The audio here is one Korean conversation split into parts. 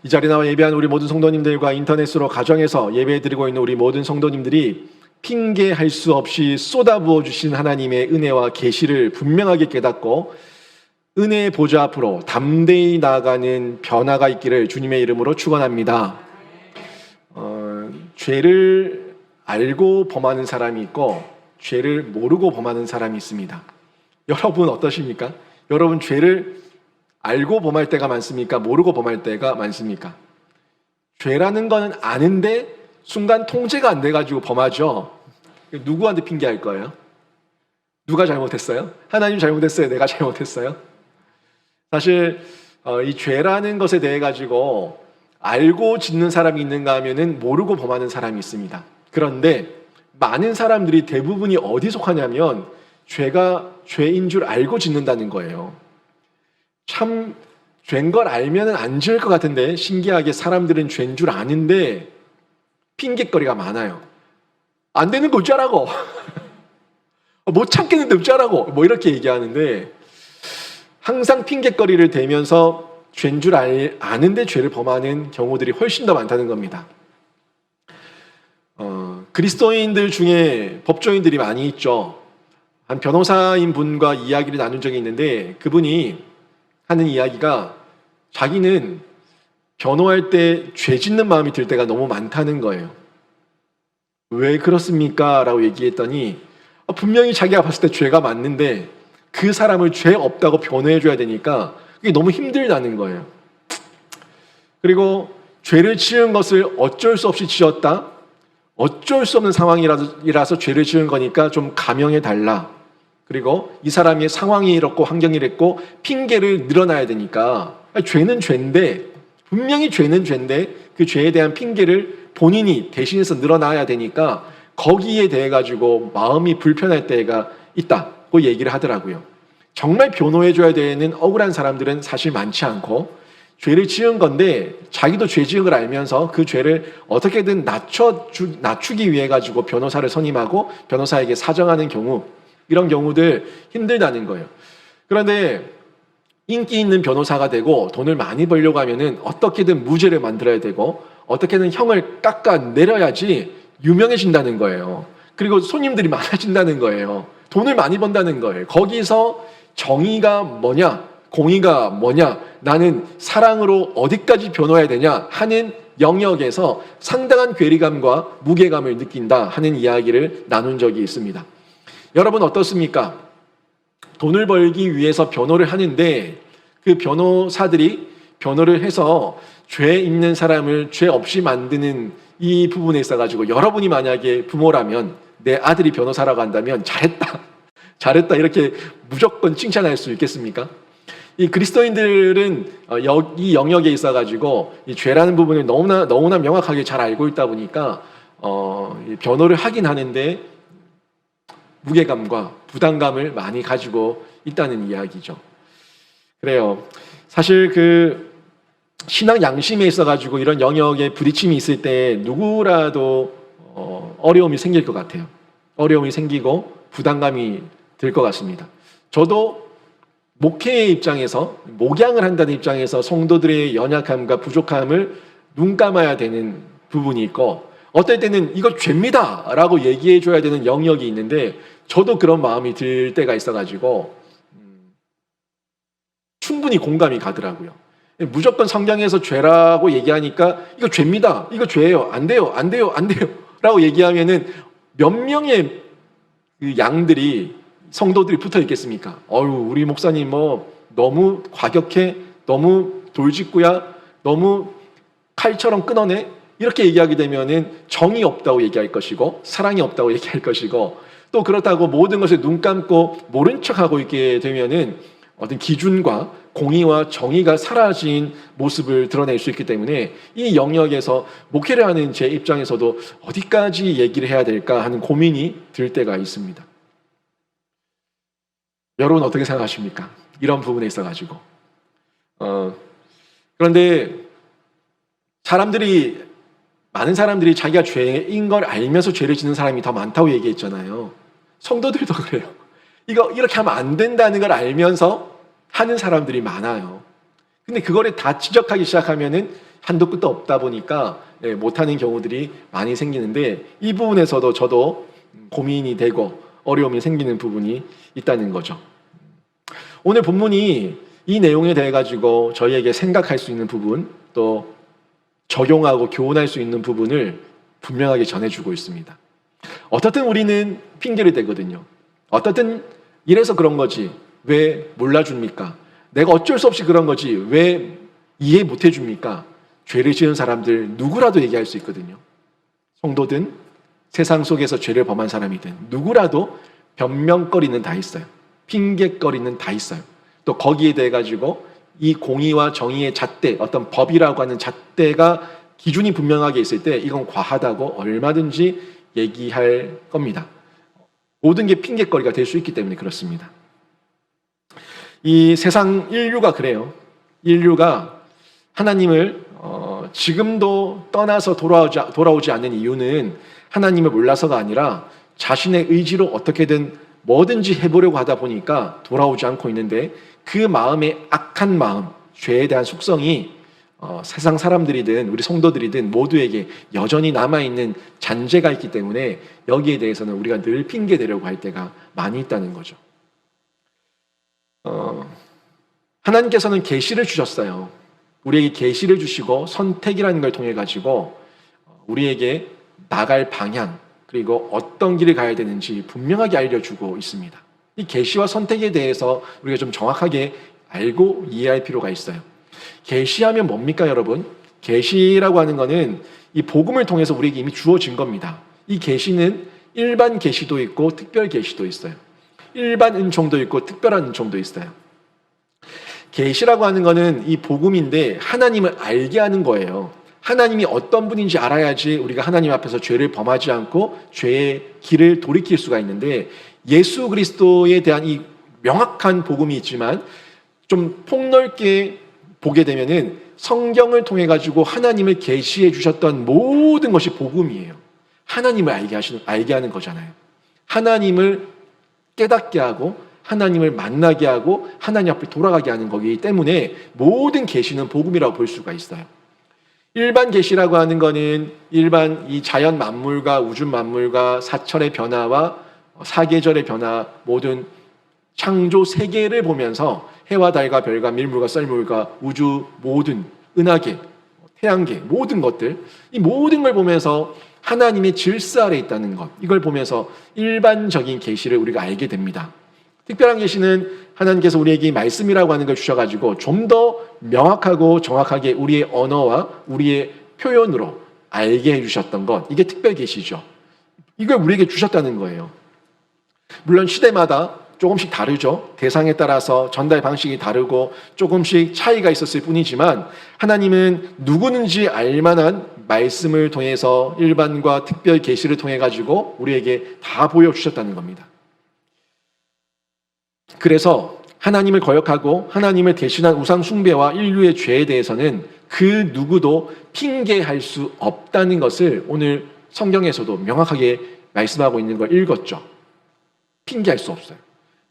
이 자리에 나와 예배한 우리 모든 성도님들과 인터넷으로 가정에서 예배드리고 있는 우리 모든 성도님들이 핑계할 수 없이 쏟아부어 주신 하나님의 은혜와 계시를 분명하게 깨닫고 은혜의 보좌 앞으로 담대히 나아가는 변화가 있기를 주님의 이름으로 축원합니다. 죄를 알고 범하는 사람이 있고 죄를 모르고 범하는 사람이 있습니다. 여러분 어떠십니까? 여러분 죄를 알고 범할 때가 많습니까? 모르고 범할 때가 많습니까? 죄라는 거는 아는데 순간 통제가 안 돼가지고 범하죠. 누구한테 핑계할 거예요? 누가 잘못했어요? 하나님 잘못했어요? 내가 잘못했어요? 사실 이 죄라는 것에 대해 가지고 알고 짓는 사람이 있는가 하면은 모르고 범하는 사람이 있습니다. 그런데 많은 사람들이 대부분이 어디 속하냐면 죄가 죄인 줄 알고 짓는다는 거예요. 참 죄인 걸 알면 안 지을 것 같은데 신기하게 사람들은 죄인 줄 아는데 핑계거리가 많아요. 안 되는 거 어쩌라고 못 참겠는데 어쩌라고 뭐 이렇게 얘기하는데 항상 핑계거리를 대면서 죄인 줄 아는데 죄를 범하는 경우들이 훨씬 더 많다는 겁니다. 그리스도인들 중에 법조인들이 많이 있죠. 한 변호사인 분과 이야기를 나눈 적이 있는데 그분이 하는 이야기가 자기는 변호할 때 죄 짓는 마음이 들 때가 너무 많다는 거예요. 왜 그렇습니까? 라고 얘기했더니 분명히 자기가 봤을 때 죄가 맞는데 그 사람을 죄 없다고 변호해 줘야 되니까 그게 너무 힘들다는 거예요. 그리고 죄를 지은 것을 어쩔 수 없이 지었다. 어쩔 수 없는 상황이라서 죄를 지은 거니까 좀 감형해 달라. 그리고 이 사람이 상황이 이렇고 환경이 이랬고 핑계를 늘어나야 되니까 죄는 죄인데 분명히 죄는 죄인데 그 죄에 대한 핑계를 본인이 대신해서 늘어나야 되니까 거기에 대해 가지고 마음이 불편할 때가 있다고 얘기를 하더라고요. 정말 변호해줘야 되는 억울한 사람들은 사실 많지 않고 죄를 지은 건데 자기도 죄 지은 걸 알면서 그 죄를 어떻게든 낮추기 위해 가지고 변호사를 선임하고 변호사에게 사정하는 경우 이런 경우들 힘들다는 거예요. 그런데 인기 있는 변호사가 되고 돈을 많이 벌려고 하면은 어떻게든 무죄를 만들어야 되고 어떻게든 형을 깎아내려야지 유명해진다는 거예요. 그리고 손님들이 많아진다는 거예요. 돈을 많이 번다는 거예요. 거기서 정의가 뭐냐, 공의가 뭐냐, 나는 사랑으로 어디까지 변호해야 되냐 하는 영역에서 상당한 괴리감과 무게감을 느낀다 하는 이야기를 나눈 적이 있습니다. 여러분 어떻습니까? 돈을 벌기 위해서 변호를 하는데 그 변호사들이 변호를 해서 죄 있는 사람을 죄 없이 만드는 이 부분에 있어가지고 여러분이 만약에 부모라면 내 아들이 변호사라고 한다면 잘했다 이렇게 무조건 칭찬할 수 있겠습니까? 이 그리스도인들은 이 영역에 있어가지고 이 죄라는 부분을 너무나 명확하게 잘 알고 있다 보니까 변호를 하긴 하는데 무게감과 부담감을 많이 가지고 있다는 이야기죠. 그래요. 사실 그 신앙 양심에 있어가지고 이런 영역에 부딪힘이 있을 때 누구라도 어려움이 생길 것 같아요. 어려움이 생기고 부담감이 들 것 같습니다. 저도 목회의 입장에서 목양을 한다는 입장에서 성도들의 연약함과 부족함을 눈감아야 되는 부분이 있고 어떨 때는 이거 죄입니다 라고 얘기해 줘야 되는 영역이 있는데 저도 그런 마음이 들 때가 있어가지고 충분히 공감이 가더라고요. 무조건 성경에서 죄라고 얘기하니까 이거 죄입니다. 이거 죄예요. 안 돼요. 라고 얘기하면은 몇 명의 그 양들이 성도들이 붙어 있겠습니까? 우리 목사님 너무 과격해, 너무 돌직구야, 너무 칼처럼 끊어내 이렇게 얘기하게 되면은 정이 없다고 얘기할 것이고 사랑이 없다고 얘기할 것이고 또 그렇다고 모든 것에 눈 감고 모른 척하고 있게 되면은 어떤 기준과 공의와 정의가 사라진 모습을 드러낼 수 있기 때문에 이 영역에서 목회를 하는 제 입장에서도 어디까지 얘기를 해야 될까 하는 고민이 들 때가 있습니다. 여러분 어떻게 생각하십니까? 이런 부분에 있어가지고 그런데 많은 사람들이 자기가 죄인 걸 알면서 죄를 짓는 사람이 더 많다고 얘기했잖아요. 성도들도 그래요. 이거 이렇게 하면 안 된다는 걸 알면서 하는 사람들이 많아요. 근데 그거를 다 지적하기 시작하면은 한도 끝도 없다 보니까 못하는 경우들이 많이 생기는데, 이 부분에서도 저도 고민이 되고 어려움이 생기는 부분이 있다는 거죠. 오늘 본문이 이 내용에 대해 가지고 저희에게 생각할 수 있는 부분, 또 적용하고 교훈할 수 있는 부분을 분명하게 전해주고 있습니다. 어떻든 우리는 핑계를 대거든요. 어떻든 이래서 그런 거지 왜 몰라줍니까? 내가 어쩔 수 없이 그런 거지 왜 이해 못 해줍니까? 죄를 지은 사람들 누구라도 얘기할 수 있거든요. 성도든 세상 속에서 죄를 범한 사람이든 누구라도 변명거리는 다 있어요. 핑계거리는 다 있어요. 또 거기에 대해 가지고 이 공의와 정의의 잣대, 어떤 법이라고 하는 잣대가 기준이 분명하게 있을 때 이건 과하다고 얼마든지 얘기할 겁니다. 모든 게 핑계거리가 될 수 있기 때문에 그렇습니다. 이 세상 인류가 그래요. 인류가 하나님을 지금도 떠나서 돌아오지 않는 이유는 하나님을 몰라서가 아니라 자신의 의지로 어떻게든 뭐든지 해보려고 하다 보니까 돌아오지 않고 있는데, 그 마음의 악한 마음, 죄에 대한 속성이 세상 사람들이든 우리 성도들이든 모두에게 여전히 남아있는 잔재가 있기 때문에 여기에 대해서는 우리가 늘 핑계대려고 할 때가 많이 있다는 거죠. 하나님께서는 계시를 주셨어요. 우리에게 계시를 주시고 선택이라는 걸 통해 가지고 우리에게 나갈 방향, 그리고 어떤 길을 가야 되는지 분명하게 알려주고 있습니다. 이 계시와 선택에 대해서 우리가 좀 정확하게 알고 이해할 필요가 있어요. 계시하면 뭡니까, 여러분? 계시라고 하는 거는 이 복음을 통해서 우리에게 이미 주어진 겁니다. 이 계시는 일반 계시도 있고 특별 계시도 있어요. 일반 은총도 있고 특별한 은총도 있어요. 계시라고 하는 거는 이 복음인데 하나님을 알게 하는 거예요. 하나님이 어떤 분인지 알아야지 우리가 하나님 앞에서 죄를 범하지 않고 죄의 길을 돌이킬 수가 있는데, 예수 그리스도에 대한 이 명확한 복음이 있지만 좀 폭넓게 보게 되면은 성경을 통해 가지고 하나님을 계시해 주셨던 모든 것이 복음이에요. 하나님을 알게 하는 거잖아요. 하나님을 깨닫게 하고 하나님을 만나게 하고 하나님 앞에 돌아가게 하는 거기 때문에 모든 계시는 복음이라고 볼 수가 있어요. 일반 계시라고 하는 거는 일반 이 자연 만물과 우주 만물과 사철의 변화와 사계절의 변화, 모든 창조 세계를 보면서 해와 달과 별과 밀물과 썰물과 우주 모든 은하계, 태양계 모든 것들, 이 모든 걸 보면서 하나님의 질서 아래 있다는 것, 이걸 보면서 일반적인 계시를 우리가 알게 됩니다. 특별한 계시는 하나님께서 우리에게 말씀이라고 하는 걸 주셔가지고 좀 더 명확하고 정확하게 우리의 언어와 우리의 표현으로 알게 해주셨던 것, 이게 특별 계시죠. 이걸 우리에게 주셨다는 거예요. 물론 시대마다 조금씩 다르죠. 대상에 따라서 전달 방식이 다르고 조금씩 차이가 있었을 뿐이지만 하나님은 누구는지 알만한 말씀을 통해서 일반과 특별 계시를 통해 가지고 우리에게 다 보여주셨다는 겁니다. 그래서 하나님을 거역하고 하나님을 대신한 우상 숭배와 인류의 죄에 대해서는 그 누구도 핑계할 수 없다는 것을 오늘 성경에서도 명확하게 말씀하고 있는 걸 읽었죠. 핑계할 수 없어요.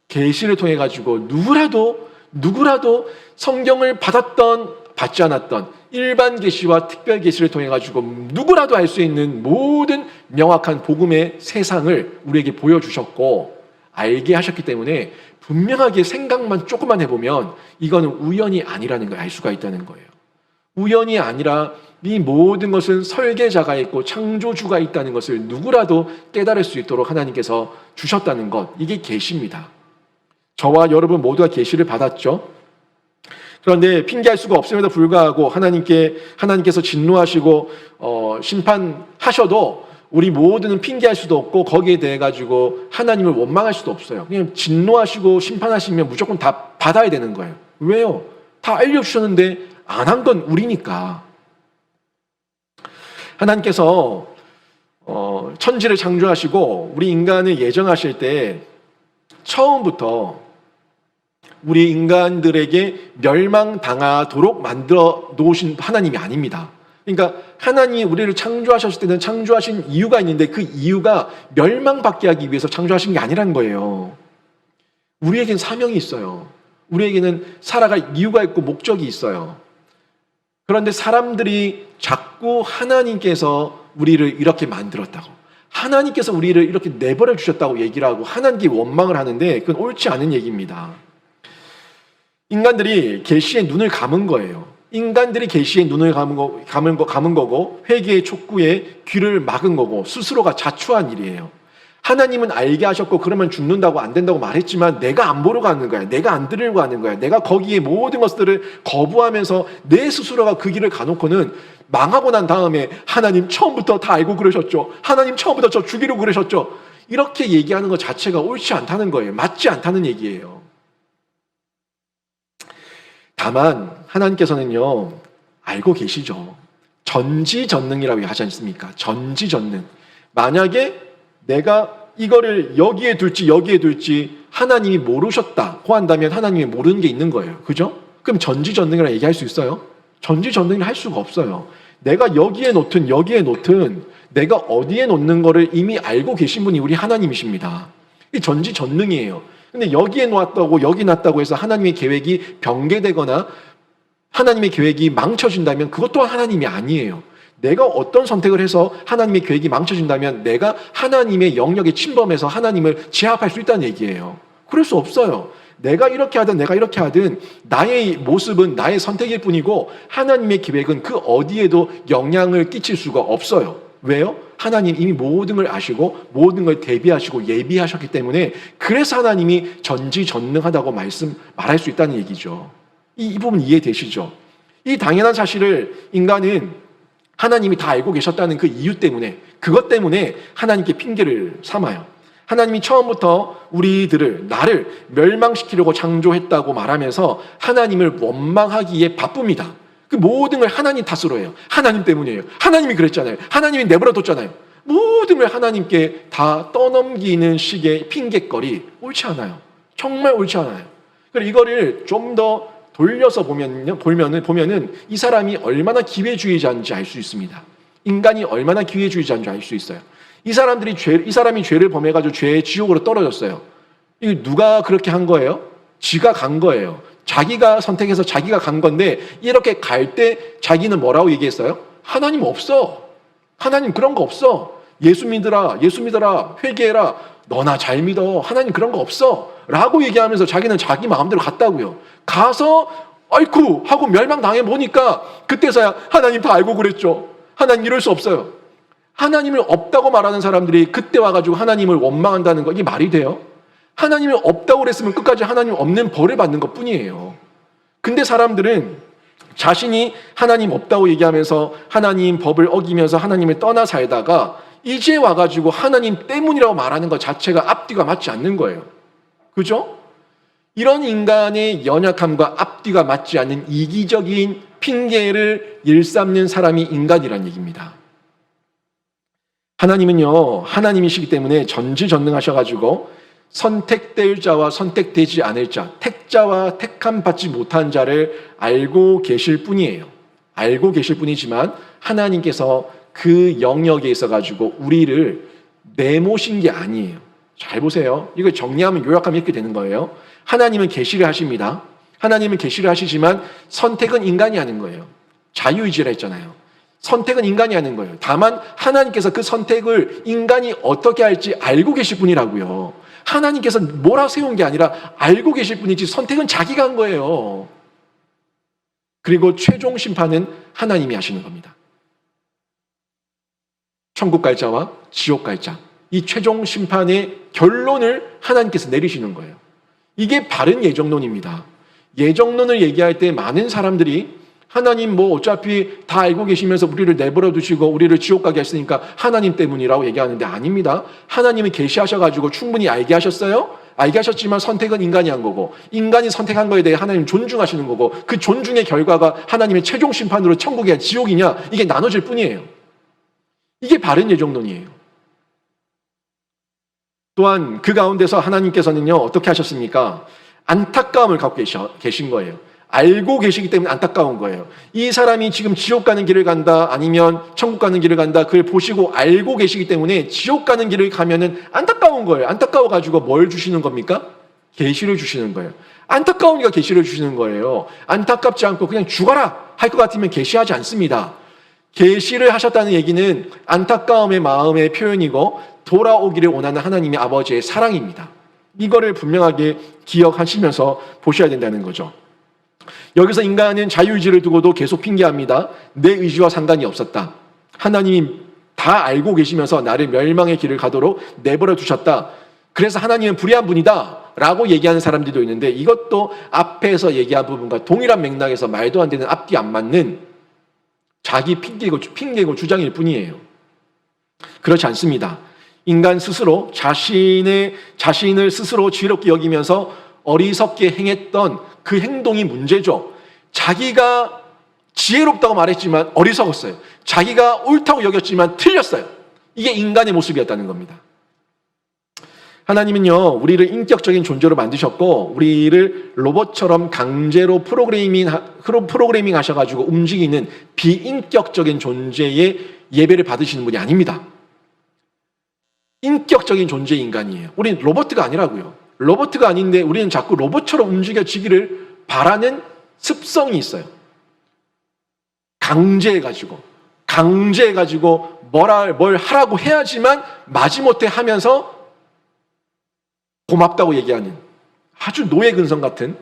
계시를 통해 가지고 누구라도 성경을 받지 않았던 일반 계시와 특별 계시를 통해 가지고 누구라도 알 수 있는 모든 명확한 복음의 세상을 우리에게 보여주셨고 알게 하셨기 때문에 분명하게 생각만 조금만 해보면 이거는 우연이 아니라는 걸 알 수가 있다는 거예요. 우연이 아니라 이 모든 것은 설계자가 있고 창조주가 있다는 것을 누구라도 깨달을 수 있도록 하나님께서 주셨다는 것, 이게 계시입니다. 저와 여러분 모두가 계시를 받았죠. 그런데 핑계할 수가 없음에도 불구하고 하나님께서 진노하시고 심판하셔도 우리 모두는 핑계할 수도 없고 거기에 대해 가지고 하나님을 원망할 수도 없어요. 그냥 진노하시고 심판하시면 무조건 다 받아야 되는 거예요. 왜요? 다 알려주셨는데 안 한 건 우리니까. 하나님께서 천지를 창조하시고 우리 인간을 예정하실 때 처음부터 우리 인간들에게 멸망당하도록 만들어 놓으신 하나님이 아닙니다. 그러니까 하나님이 우리를 창조하셨을 때는 창조하신 이유가 있는데 그 이유가 멸망받게 하기 위해서 창조하신 게 아니라는 거예요. 우리에게는 사명이 있어요. 우리에게는 살아갈 이유가 있고 목적이 있어요. 그런데 사람들이 자꾸 하나님께서 우리를 이렇게 만들었다고, 하나님께서 우리를 이렇게 내버려 주셨다고 얘기를 하고 하나님께 원망을 하는데 그건 옳지 않은 얘기입니다. 인간들이 계시에 눈을 감은 거예요. 인간들이 계시에 눈을 감은 거고 회개의 촉구에 귀를 막은 거고 스스로가 자초한 일이에요. 하나님은 알게 하셨고 그러면 죽는다고 안 된다고 말했지만 내가 안 보려고 하는 거야. 내가 안 들으려고 하는 거야. 내가 거기에 모든 것들을 거부하면서 내 스스로가 그 길을 가놓고는 망하고 난 다음에 하나님 처음부터 다 알고 그러셨죠. 하나님 처음부터 저 죽이려고 그러셨죠. 이렇게 얘기하는 것 자체가 옳지 않다는 거예요. 맞지 않다는 얘기예요. 다만 하나님께서는요 알고 계시죠. 전지전능이라고 하지 않습니까? 전지전능. 만약에 내가 이거를 여기에 둘지 하나님이 모르셨다고 한다면 하나님이 모르는 게 있는 거예요. 그죠? 그럼 전지전능이라고 얘기할 수 있어요? 전지전능을 할 수가 없어요. 내가 여기에 놓든 내가 어디에 놓는 거를 이미 알고 계신 분이 우리 하나님이십니다. 이 전지전능이에요. 근데 여기에 놓았다고 여기 놨다고 해서 하나님의 계획이 병개되거나 하나님의 계획이 망쳐진다면 그것 또한 하나님이 아니에요. 내가 어떤 선택을 해서 하나님의 계획이 망쳐진다면 내가 하나님의 영역에 침범해서 하나님을 제압할 수 있다는 얘기예요. 그럴 수 없어요. 내가 이렇게 하든 내가 이렇게 하든 나의 모습은 나의 선택일 뿐이고 하나님의 계획은 그 어디에도 영향을 끼칠 수가 없어요. 왜요? 하나님 이미 모든 걸 아시고 모든 걸 대비하시고 예비하셨기 때문에 그래서 하나님이 전지전능하다고 말할 수 있다는 얘기죠. 이 부분 이해되시죠? 이 당연한 사실을 인간은 하나님이 다 알고 계셨다는 그 이유 때문에 그것 때문에 하나님께 핑계를 삼아요. 하나님이 처음부터 나를 멸망시키려고 창조했다고 말하면서 하나님을 원망하기에 바쁩니다. 그 모든 걸 하나님 탓으로 해요. 하나님 때문이에요. 하나님이 그랬잖아요. 하나님이 내버려뒀잖아요. 모든 걸 하나님께 다 떠넘기는 식의 핑계거리 옳지 않아요. 정말 옳지 않아요. 그래서 이거를 좀 더 돌려서 보면은 이 사람이 얼마나 기회주의자인지 알 수 있습니다. 인간이 얼마나 기회주의자인지 알 수 있어요. 이 사람이 죄를 범해가지고 죄의 지옥으로 떨어졌어요. 이거 누가 그렇게 한 거예요? 지가 간 거예요. 자기가 선택해서 자기가 간 건데 이렇게 갈 때 자기는 뭐라고 얘기했어요? 하나님 없어. 하나님 그런 거 없어. 예수 믿어라. 회개해라. 너나 잘 믿어. 하나님 그런 거 없어. 라고 얘기하면서 자기는 자기 마음대로 갔다고요. 가서 아이쿠 하고 멸망당해 보니까 그때서야 하나님 다 알고 그랬죠. 하나님 이럴 수 없어요. 하나님을 없다고 말하는 사람들이 그때 와가지고 하나님을 원망한다는 거 이게 말이 돼요? 하나님이 없다고 그랬으면 끝까지 하나님 없는 벌을 받는 것 뿐이에요. 근데 사람들은 자신이 하나님 없다고 얘기하면서 하나님 법을 어기면서 하나님을 떠나 살다가 이제 와가지고 하나님 때문이라고 말하는 것 자체가 앞뒤가 맞지 않는 거예요. 그죠? 이런 인간의 연약함과 앞뒤가 맞지 않는 이기적인 핑계를 일삼는 사람이 인간이란 얘기입니다. 하나님은요, 하나님이시기 때문에 전지전능하셔가지고 선택될 자와 선택되지 않을 자, 택자와 택함 받지 못한 자를 알고 계실 뿐이에요. 알고 계실 뿐이지만 하나님께서 그 영역에 있어가지고 우리를 내모신 게 아니에요. 잘 보세요. 이걸 정리하면 요약하면 이렇게 되는 거예요. 하나님은 계시를 하십니다. 하나님은 계시를 하시지만 선택은 인간이 하는 거예요. 자유의지라 했잖아요. 선택은 인간이 하는 거예요. 다만 하나님께서 그 선택을 인간이 어떻게 할지 알고 계실 분이라고요. 하나님께서 뭐라 세운 게 아니라 알고 계실 분이지 선택은 자기가 한 거예요. 그리고 최종 심판은 하나님이 하시는 겁니다. 천국 갈 자와 지옥 갈 자. 이 최종 심판의 결론을 하나님께서 내리시는 거예요. 이게 바른 예정론입니다. 예정론을 얘기할 때 많은 사람들이 하나님 뭐 어차피 다 알고 계시면서 우리를 내버려 두시고 우리를 지옥 가게 했으니까 하나님 때문이라고 얘기하는데 아닙니다. 하나님이 계시하셔가지고 충분히 알게 하셨어요. 알게 하셨지만 선택은 인간이 한 거고 인간이 선택한 거에 대해 하나님 존중하시는 거고 그 존중의 결과가 하나님의 최종 심판으로 천국이냐 지옥이냐 이게 나눠질 뿐이에요. 이게 바른 예정론이에요. 또한 그 가운데서 하나님께서는요 어떻게 하셨습니까? 안타까움을 갖고 계신 거예요. 알고 계시기 때문에 안타까운 거예요. 이 사람이 지금 지옥 가는 길을 간다 아니면 천국 가는 길을 간다 그걸 보시고 알고 계시기 때문에 지옥 가는 길을 가면은 안타까운 거예요. 안타까워가지고 뭘 주시는 겁니까? 계시를 주시는 거예요. 안타까우니까 계시를 주시는 거예요. 안타깝지 않고 그냥 죽어라 할 것 같으면 계시하지 않습니다. 계시를 하셨다는 얘기는 안타까움의 마음의 표현이고 돌아오기를 원하는 하나님의 아버지의 사랑입니다. 이거를 분명하게 기억하시면서 보셔야 된다는 거죠. 여기서 인간은 자유의지를 두고도 계속 핑계합니다. 내 의지와 상관이 없었다. 하나님이 다 알고 계시면서 나를 멸망의 길을 가도록 내버려 두셨다. 그래서 하나님은 불의한 분이다 라고 얘기하는 사람들도 있는데, 이것도 앞에서 얘기한 부분과 동일한 맥락에서 말도 안 되는, 앞뒤 안 맞는 자기 핑계고 주장일 뿐이에요. 그렇지 않습니다. 인간 스스로 자신을 스스로 지혜롭게 여기면서 어리석게 행했던 그 행동이 문제죠. 자기가 지혜롭다고 말했지만 어리석었어요. 자기가 옳다고 여겼지만 틀렸어요. 이게 인간의 모습이었다는 겁니다. 하나님은요, 우리를 인격적인 존재로 만드셨고 우리를 로봇처럼 강제로 프로그래밍 하셔가지고 움직이는 비인격적인 존재의 예배를 받으시는 분이 아닙니다. 인격적인 존재의 인간이에요. 우리는 로봇가 아니라고요. 로봇가 아닌데 우리는 자꾸 로봇처럼 움직여지기를 바라는 습성이 있어요. 강제해가지고 뭘 하라고 해야지만 마지못해 하면서 고맙다고 얘기하는 아주 노예근성 같은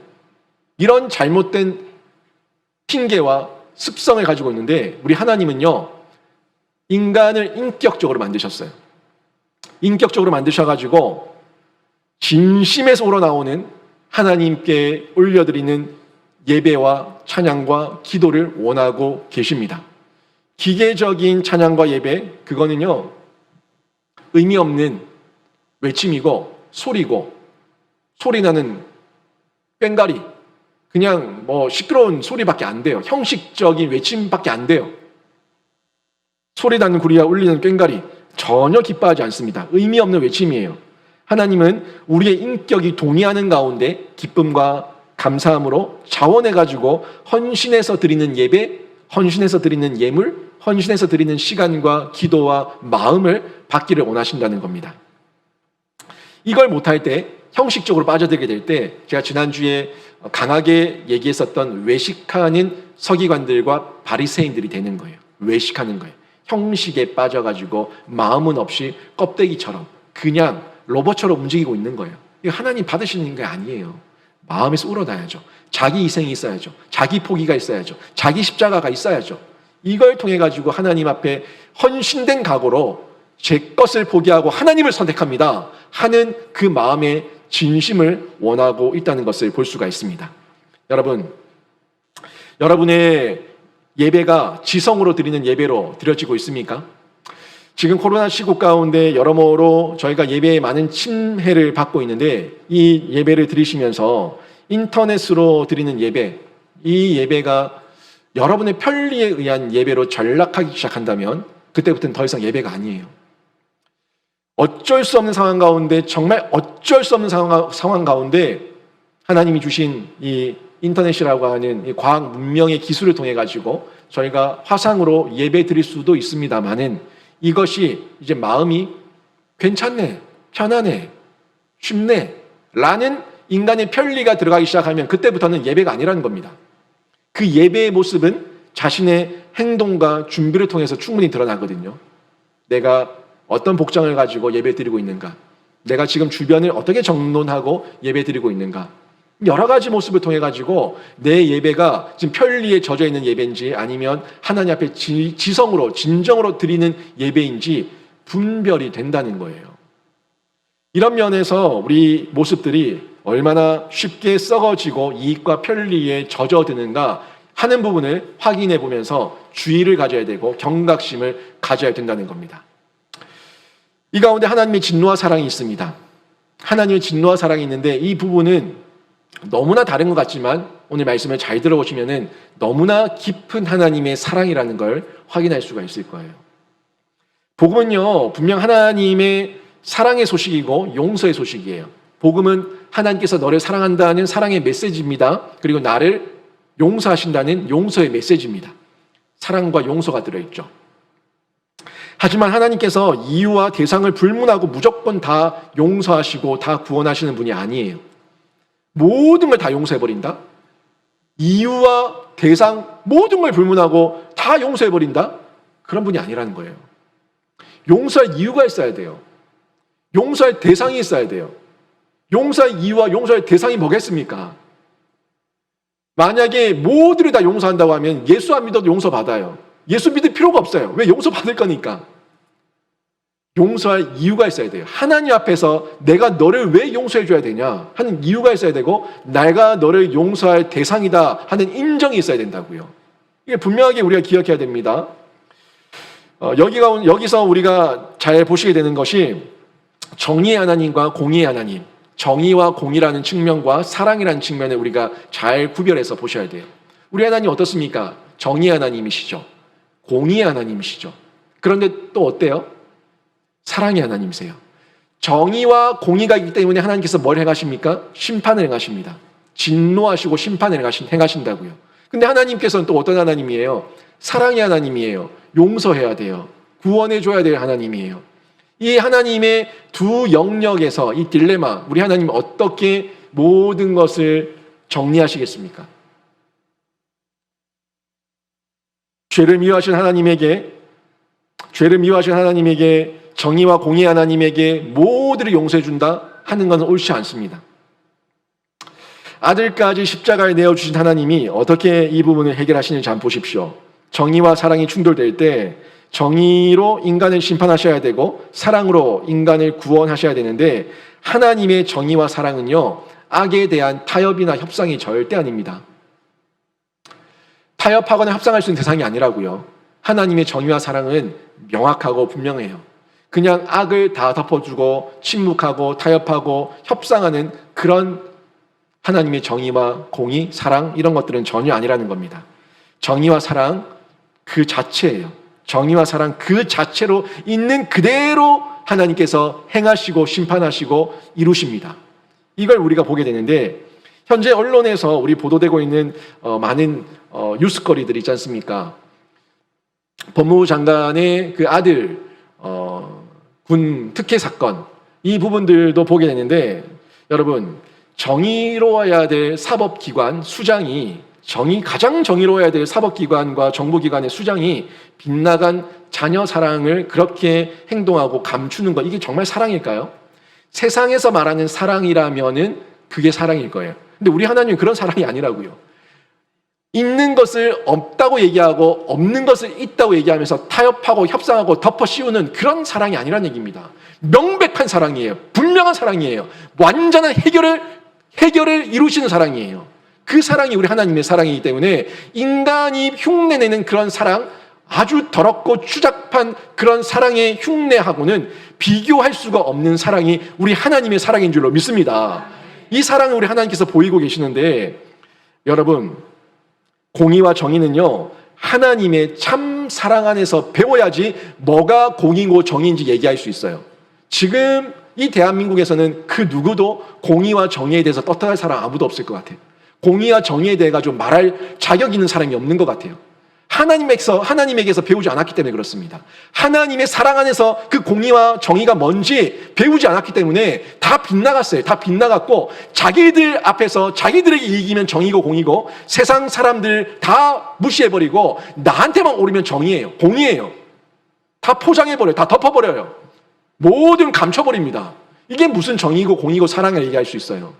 이런 잘못된 핑계와 습성을 가지고 있는데, 우리 하나님은요, 인간을 인격적으로 만드셨어요. 인격적으로 만드셔가지고 진심에서 우러나오는 하나님께 올려드리는 예배와 찬양과 기도를 원하고 계십니다. 기계적인 찬양과 예배, 그거는요, 의미 없는 외침이고 소리고, 소리나는 꽹가리, 그냥 시끄러운 소리밖에 안 돼요. 형식적인 외침밖에 안 돼요. 소리나는 구리와 울리는 꽹가리, 전혀 기뻐하지 않습니다. 의미 없는 외침이에요. 하나님은 우리의 인격이 동의하는 가운데 기쁨과 감사함으로 자원해가지고 헌신해서 드리는 예배, 헌신해서 드리는 예물, 헌신해서 드리는 시간과 기도와 마음을 받기를 원하신다는 겁니다. 이걸 못할 때, 형식적으로 빠져들게 될 때, 제가 지난주에 강하게 얘기했었던 외식하는 서기관들과 바리새인들이 되는 거예요. 외식하는 거예요. 형식에 빠져가지고 마음은 없이 껍데기처럼 그냥 로봇처럼 움직이고 있는 거예요. 이거 하나님 받으시는 게 아니에요. 마음에서 우러나야죠. 자기 희생이 있어야죠. 자기 포기가 있어야죠. 자기 십자가가 있어야죠. 이걸 통해 가지고 하나님 앞에 헌신된 각오로 제 것을 포기하고 하나님을 선택합니다 하는 그 마음의 진심을 원하고 있다는 것을 볼 수가 있습니다. 여러분의 예배가 지성으로 드리는 예배로 드려지고 있습니까? 지금 코로나 시국 가운데 여러모로 저희가 예배에 많은 침해를 받고 있는데, 이 예배를 드리시면서 인터넷으로 드리는 예배, 이 예배가 여러분의 편리에 의한 예배로 전락하기 시작한다면 그때부터는 더 이상 예배가 아니에요. 어쩔 수 없는 상황 가운데, 정말 어쩔 수 없는 상황 가운데 하나님이 주신 이 인터넷이라고 하는 이 과학 문명의 기술을 통해 가지고 저희가 화상으로 예배 드릴 수도 있습니다만은, 이것이 이제 마음이 괜찮네, 편하네, 쉽네 라는 인간의 편리가 들어가기 시작하면 그때부터는 예배가 아니라는 겁니다. 그 예배의 모습은 자신의 행동과 준비를 통해서 충분히 드러나거든요. 내가 어떤 복장을 가지고 예배 드리고 있는가, 내가 지금 주변을 어떻게 정돈하고 예배 드리고 있는가, 여러 가지 모습을 통해 가지고 내 예배가 지금 편리에 젖어 있는 예배인지 아니면 하나님 앞에 지성으로 진정으로 드리는 예배인지 분별이 된다는 거예요. 이런 면에서 우리 모습들이 얼마나 쉽게 썩어지고 이익과 편리에 젖어드는가 하는 부분을 확인해 보면서 주의를 가져야 되고 경각심을 가져야 된다는 겁니다. 이 가운데 하나님의 진노와 사랑이 있습니다. 하나님의 진노와 사랑이 있는데, 이 부분은 너무나 다른 것 같지만 오늘 말씀을 잘 들어보시면은 너무나 깊은 하나님의 사랑이라는 걸 확인할 수가 있을 거예요. 복음은요, 분명 하나님의 사랑의 소식이고 용서의 소식이에요. 복음은 하나님께서 너를 사랑한다는 사랑의 메시지입니다. 그리고 나를 용서하신다는 용서의 메시지입니다. 사랑과 용서가 들어있죠. 하지만 하나님께서 이유와 대상을 불문하고 무조건 다 용서하시고 다 구원하시는 분이 아니에요. 모든 걸 다 용서해버린다? 이유와 대상 모든 걸 불문하고 다 용서해버린다? 그런 분이 아니라는 거예요. 용서할 이유가 있어야 돼요. 용서할 대상이 있어야 돼요. 용서할 이유와 용서할 대상이 뭐겠습니까? 만약에 모두를 다 용서한다고 하면 예수 안 믿어도 용서받아요. 예수 믿을 필요가 없어요. 왜? 용서받을 거니까. 용서할 이유가 있어야 돼요. 하나님 앞에서 내가 너를 왜 용서해 줘야 되냐 하는 이유가 있어야 되고, 내가 너를 용서할 대상이다 하는 인정이 있어야 된다고요. 이게 분명하게 우리가 기억해야 됩니다. 여기서 우리가 잘 보시게 되는 것이 정의의 하나님과 공의의 하나님, 정의와 공의라는 측면과 사랑이라는 측면을 우리가 잘 구별해서 보셔야 돼요. 우리 하나님 어떻습니까? 정의의 하나님이시죠. 공의의 하나님이시죠. 그런데 또 어때요? 사랑의 하나님이세요. 정의와 공의가 있기 때문에 하나님께서 뭘 행하십니까? 심판을 행하십니다. 진노하시고 심판을 행하신다고요. 근데 하나님께서는 또 어떤 하나님이에요? 사랑의 하나님이에요. 용서해야 돼요. 구원해줘야 될 하나님이에요. 이 하나님의 두 영역에서 이 딜레마, 우리 하나님 어떻게 모든 것을 정리하시겠습니까? 죄를 미워하신 하나님에게 정의와 공의 하나님에게 모두를 용서해준다 하는 것은 옳지 않습니다. 아들까지 십자가에 내어주신 하나님이 어떻게 이 부분을 해결하시는지 한번 보십시오. 정의와 사랑이 충돌될 때 정의로 인간을 심판하셔야 되고 사랑으로 인간을 구원하셔야 되는데, 하나님의 정의와 사랑은요, 악에 대한 타협이나 협상이 절대 아닙니다. 타협하거나 협상할 수 있는 대상이 아니라고요. 하나님의 정의와 사랑은 명확하고 분명해요. 그냥 악을 다 덮어주고 침묵하고 타협하고 협상하는 그런 하나님의 정의와 공의, 사랑, 이런 것들은 전혀 아니라는 겁니다. 정의와 사랑 그 자체예요. 정의와 사랑 그 자체로 있는 그대로 하나님께서 행하시고 심판하시고 이루십니다. 이걸 우리가 보게 되는데, 현재 언론에서 우리 보도되고 있는 많은 뉴스거리들이 있지 않습니까? 법무부 장관의 그 아들 군 특혜 사건, 이 부분들도 보게 되는데, 여러분, 정의로워야 될 사법기관 수장이, 가장 정의로워야 될 사법기관과 정보기관의 수장이 빗나간 자녀 사랑을 그렇게 행동하고 감추는 것, 이게 정말 사랑일까요? 세상에서 말하는 사랑이라면은 그게 사랑일 거예요. 근데 우리 하나님은 그런 사랑이 아니라고요. 있는 것을 없다고 얘기하고 없는 것을 있다고 얘기하면서 타협하고 협상하고 덮어 씌우는 그런 사랑이 아니라는 얘기입니다. 명백한 사랑이에요. 분명한 사랑이에요. 완전한 해결을 이루시는 사랑이에요. 그 사랑이 우리 하나님의 사랑이기 때문에 인간이 흉내내는 그런 사랑, 아주 더럽고 추잡한 그런 사랑의 흉내하고는 비교할 수가 없는 사랑이 우리 하나님의 사랑인 줄로 믿습니다. 이 사랑을 우리 하나님께서 보이고 계시는데, 여러분, 공의와 정의는요, 하나님의 참 사랑 안에서 배워야지 뭐가 공의고 정의인지 얘기할 수 있어요. 지금 이 대한민국에서는 그 누구도 공의와 정의에 대해서 떳떳할 사람 아무도 없을 것 같아요. 공의와 정의에 대해 가지고 말할 자격 있는 사람이 없는 것 같아요. 하나님에게서 배우지 않았기 때문에 그렇습니다. 하나님의 사랑 안에서 그 공의와 정의가 뭔지 배우지 않았기 때문에 다 빗나갔어요. 다 빗나갔고, 자기들 앞에서 자기들에게 이기면 정의고 공의고, 세상 사람들 다 무시해버리고 나한테만 오르면 정의예요, 공의예요. 다 포장해버려요. 다 덮어버려요. 모든 감춰버립니다. 이게 무슨 정의고 공의고 사랑을 얘기할 수 있어요?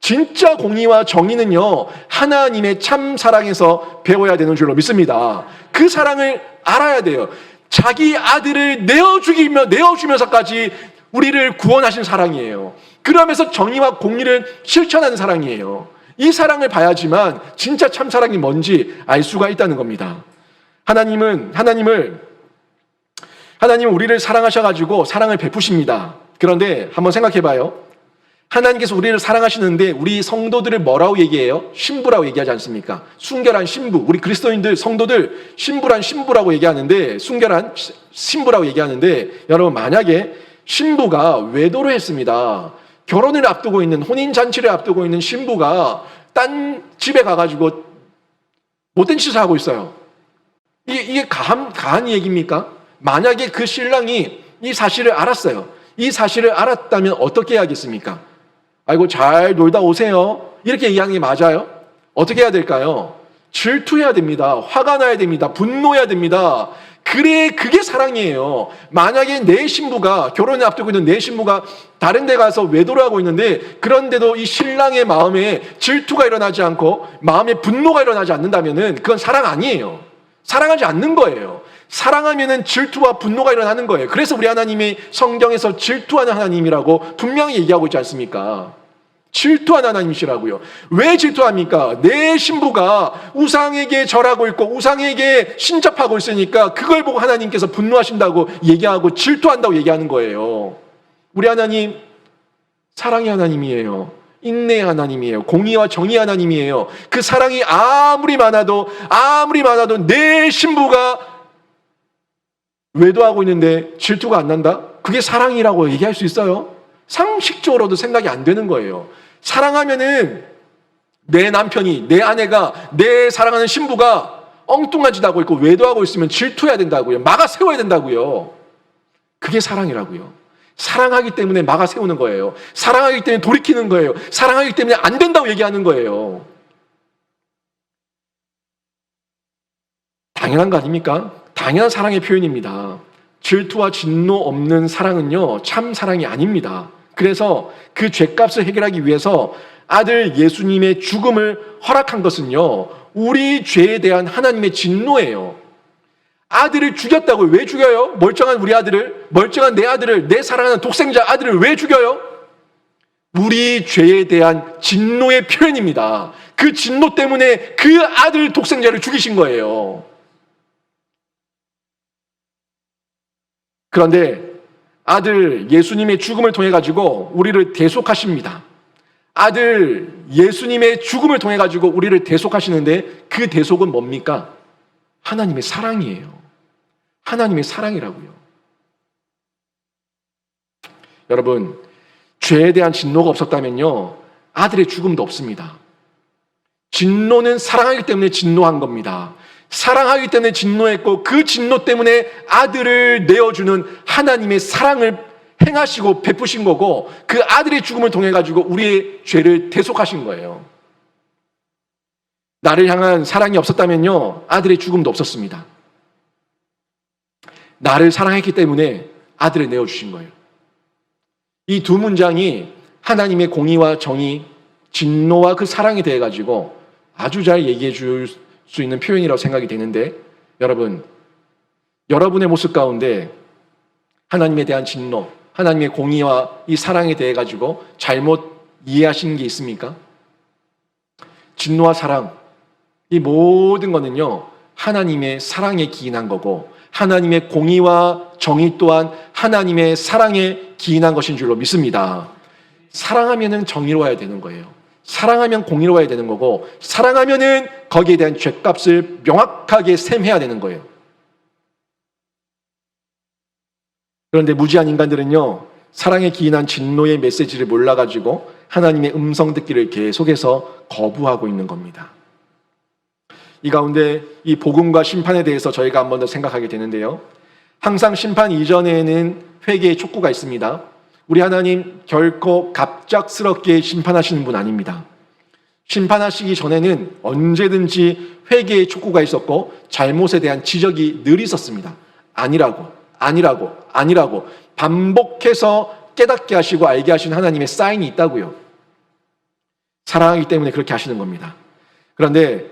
진짜 공의와 정의는요, 하나님의 참 사랑에서 배워야 되는 줄로 믿습니다. 그 사랑을 알아야 돼요. 자기 아들을 내어주면서까지 우리를 구원하신 사랑이에요. 그러면서 정의와 공의를 실천하는 사랑이에요. 이 사랑을 봐야지만 진짜 참 사랑이 뭔지 알 수가 있다는 겁니다. 하나님은 우리를 사랑하셔가지고 사랑을 베푸십니다. 그런데 한번 생각해봐요. 하나님께서 우리를 사랑하시는데 우리 성도들을 뭐라고 얘기해요? 신부라고 얘기하지 않습니까? 순결한 신부, 우리 그리스도인들 성도들 신부란 신부라고 얘기하는데, 순결한 신부라고 얘기하는데, 여러분, 만약에 신부가 외도를 했습니다. 결혼을 앞두고 있는, 혼인잔치를 앞두고 있는 신부가 딴 집에 가가지고 못된 짓을 하고 있어요. 이게 가한 얘기입니까? 만약에 그 신랑이 이 사실을 알았어요. 이 사실을 알았다면 어떻게 해야겠습니까? 아이고 잘 놀다 오세요. 이렇게 얘기하는 게 맞아요? 어떻게 해야 될까요? 질투해야 됩니다. 화가 나야 됩니다. 분노해야 됩니다. 그래, 그게 사랑이에요. 만약에 내 신부가, 결혼을 앞두고 있는 내 신부가 다른 데 가서 외도를 하고 있는데, 그런데도 이 신랑의 마음에 질투가 일어나지 않고 마음에 분노가 일어나지 않는다면은 그건 사랑 아니에요. 사랑하지 않는 거예요. 사랑하면은 질투와 분노가 일어나는 거예요. 그래서 우리 하나님이 성경에서 질투하는 하나님이라고 분명히 얘기하고 있지 않습니까? 질투하는 하나님이시라고요. 왜 질투합니까? 내 신부가 우상에게 절하고 있고 우상에게 신접하고 있으니까 그걸 보고 하나님께서 분노하신다고 얘기하고 질투한다고 얘기하는 거예요. 우리 하나님 사랑의 하나님이에요. 인내의 하나님이에요. 공의와 정의의 하나님이에요. 그 사랑이 아무리 많아도 내 신부가 외도하고 있는데 질투가 안 난다? 그게 사랑이라고 얘기할 수 있어요? 상식적으로도 생각이 안 되는 거예요. 사랑하면은 내 남편이, 내 아내가, 내 사랑하는 신부가 엉뚱한 짓 하고 있고 외도하고 있으면 질투해야 된다고요. 막아 세워야 된다고요. 그게 사랑이라고요. 사랑하기 때문에 막아 세우는 거예요. 사랑하기 때문에 돌이키는 거예요. 사랑하기 때문에 안 된다고 얘기하는 거예요. 당연한 거 아닙니까? 당연한 사랑의 표현입니다. 질투와 진노 없는 사랑은요, 참 사랑이 아닙니다. 그래서 그 죄값을 해결하기 위해서 아들 예수님의 죽음을 허락한 것은요, 우리 죄에 대한 하나님의 진노예요. 아들을 죽였다고요. 왜 죽여요? 멀쩡한 우리 아들을, 멀쩡한 내 아들을, 내 사랑하는 독생자 아들을 왜 죽여요? 우리 죄에 대한 진노의 표현입니다. 그 진노 때문에 그 아들 독생자를 죽이신 거예요. 그런데 아들 예수님의 죽음을 통해 가지고 우리를 대속하십니다. 아들 예수님의 죽음을 통해 가지고 우리를 대속하시는데 그 대속은 뭡니까? 하나님의 사랑이에요. 하나님의 사랑이라고요. 여러분, 죄에 대한 진노가 없었다면요, 아들의 죽음도 없습니다. 진노는 사랑하기 때문에 진노한 겁니다. 사랑하기 때문에 진노했고 그 진노 때문에 아들을 내어주는 하나님의 사랑을 행하시고 베푸신 거고 그 아들의 죽음을 통해 가지고 우리의 죄를 대속하신 거예요. 나를 향한 사랑이 없었다면요, 아들의 죽음도 없었습니다. 나를 사랑했기 때문에 아들을 내어주신 거예요. 이 두 문장이 하나님의 공의와 정의, 진노와 그 사랑에 대해 가지고 아주 잘 얘기해 줄 수 있는 표현이라고 생각이 되는데, 여러분, 여러분의 모습 가운데 하나님에 대한 진노, 하나님의 공의와 이 사랑에 대해 가지고 잘못 이해하신 게 있습니까? 진노와 사랑, 이 모든 거는요, 하나님의 사랑에 기인한 거고 하나님의 공의와 정의 또한 하나님의 사랑에 기인한 것인 줄로 믿습니다. 사랑하면은 정의로워야 되는 거예요. 사랑하면 공의로워야 되는 거고, 사랑하면은 거기에 대한 죄값을 명확하게 셈해야 되는 거예요. 그런데 무지한 인간들은요, 사랑에 기인한 진노의 메시지를 몰라가지고 하나님의 음성 듣기를 계속해서 거부하고 있는 겁니다. 이 가운데 이 복음과 심판에 대해서 저희가 한 번 더 생각하게 되는데요, 항상 심판 이전에는 회개의 촉구가 있습니다. 우리 하나님 결코 갑작스럽게 심판하시는 분 아닙니다. 심판하시기 전에는 언제든지 회개의 촉구가 있었고 잘못에 대한 지적이 늘 있었습니다. 아니라고 반복해서 깨닫게 하시고 알게 하시는 하나님의 사인이 있다고요. 사랑하기 때문에 그렇게 하시는 겁니다. 그런데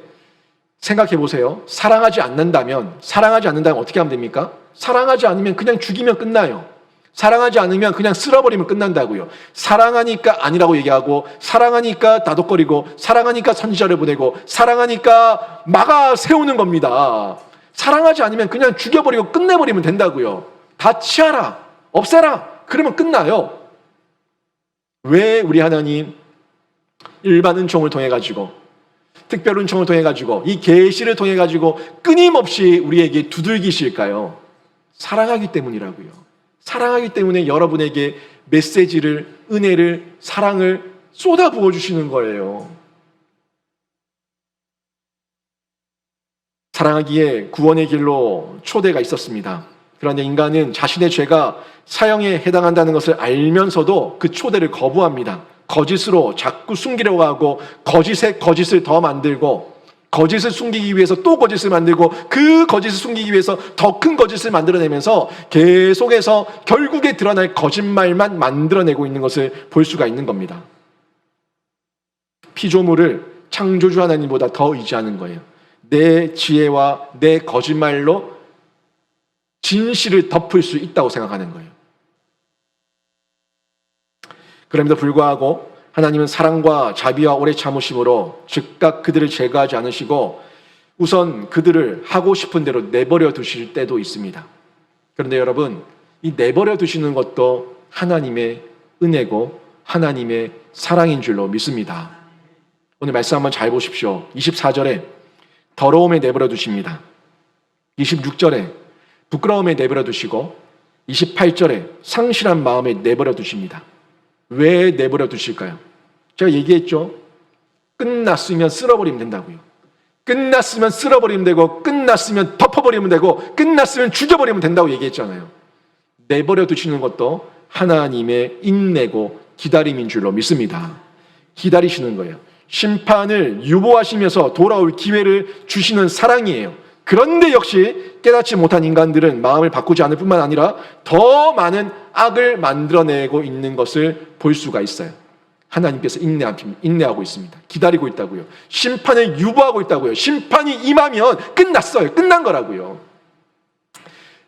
생각해 보세요. 사랑하지 않는다면 어떻게 하면 됩니까? 사랑하지 않으면 그냥 죽이면 끝나요. 사랑하지 않으면 그냥 쓸어버리면 끝난다고요. 사랑하니까 아니라고 얘기하고, 사랑하니까 다독거리고, 사랑하니까 선지자를 보내고, 사랑하니까 막아 세우는 겁니다. 사랑하지 않으면 그냥 죽여버리고 끝내버리면 된다고요. 다 치아라, 없애라, 그러면 끝나요. 왜 우리 하나님 일반 은총을 통해 가지고, 특별 은총을 통해 가지고, 이 계시를 통해 가지고 끊임없이 우리에게 두들기실까요? 사랑하기 때문이라고요. 사랑하기 때문에 여러분에게 메시지를, 은혜를, 사랑을 쏟아부어 주시는 거예요. 사랑하기에 구원의 길로 초대가 있었습니다. 그런데 인간은 자신의 죄가 사형에 해당한다는 것을 알면서도 그 초대를 거부합니다. 거짓으로 자꾸 숨기려고 하고 거짓에 거짓을 더 만들고 거짓을 숨기기 위해서 또 거짓을 만들고 그 거짓을 숨기기 위해서 더 큰 거짓을 만들어내면서 계속해서 결국에 드러날 거짓말만 만들어내고 있는 것을 볼 수가 있는 겁니다. 피조물을 창조주 하나님보다 더 의지하는 거예요. 내 지혜와 내 거짓말로 진실을 덮을 수 있다고 생각하는 거예요. 그럼에도 불구하고 하나님은 사랑과 자비와 오래 참으심으로 즉각 그들을 제거하지 않으시고 우선 그들을 하고 싶은 대로 내버려 두실 때도 있습니다. 그런데 여러분, 이 내버려 두시는 것도 하나님의 은혜고 하나님의 사랑인 줄로 믿습니다. 오늘 말씀 한번 잘 보십시오. 24절에 더러움에 내버려 두십니다. 26절에 부끄러움에 내버려 두시고 28절에 상실한 마음에 내버려 두십니다. 왜 내버려 두실까요? 제가 얘기했죠. 끝났으면 쓸어버리면 된다고요. 끝났으면 쓸어버리면 되고 끝났으면 덮어버리면 되고 끝났으면 죽여버리면 된다고 얘기했잖아요. 내버려 두시는 것도 하나님의 인내고 기다림인 줄로 믿습니다. 기다리시는 거예요. 심판을 유보하시면서 돌아올 기회를 주시는 사랑이에요. 그런데 역시 깨닫지 못한 인간들은 마음을 바꾸지 않을 뿐만 아니라 더 많은 악을 만들어내고 있는 것을 볼 수가 있어요. 하나님께서 인내하고 있습니다. 기다리고 있다고요. 심판을 유보하고 있다고요. 심판이 임하면 끝났어요. 끝난 거라고요.